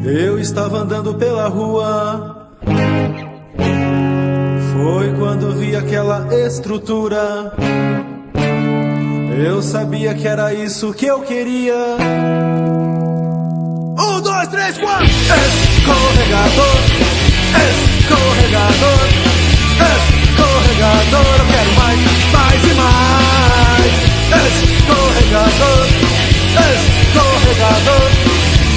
Eu estava andando pela rua, foi quando vi aquela estrutura. Eu sabia que era isso que eu queria. 1, 2, 3, 4. Escorregador, escorregador, escorregador. Eu quero mais, mais e mais. Escorregador, escorregador,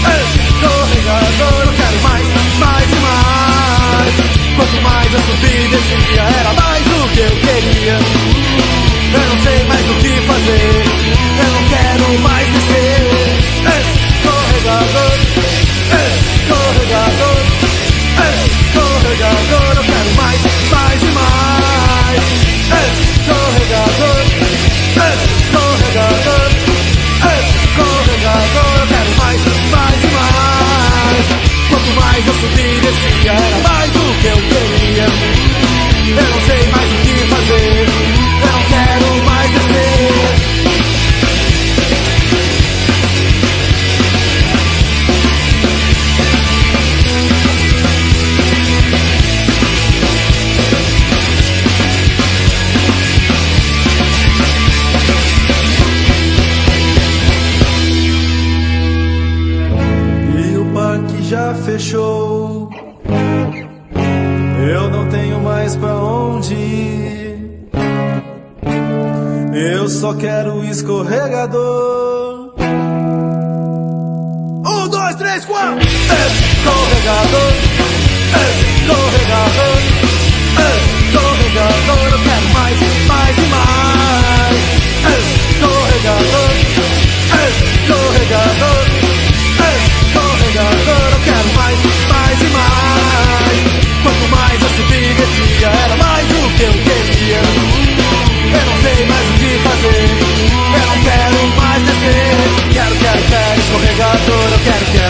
escorregador. Eu quero mais, mais e mais. Quanto mais eu subi e descia, era mais do que eu queria. Eu não sei mais o que fazer, eu não quero mais descer. Escorregador, escorregador, escorregador. Eu quero mais, mais e mais. Escorregador, escorregador, escorregador. Eu quero mais, mais e mais. Quanto mais eu subi e descia, era mais do que eu queria. Eu não sei mais o que fazer, eu não quero mais descer. E o parque já fechou, eu não tenho mais pra onde ir. Eu só quero escorregador. 1, 2, 3, 4. Escorregador, escorregador, escorregador. Eu quero mais, mais e mais. Escorregador, escorregador, escorregador. Eu quero mais, mais e mais. Quanto mais eu subi e descia, era mais do que eu queria. Eu não sei mais o que fazer, eu não quero mais descer. Quero, quero, quero escorregador, eu quero, quero.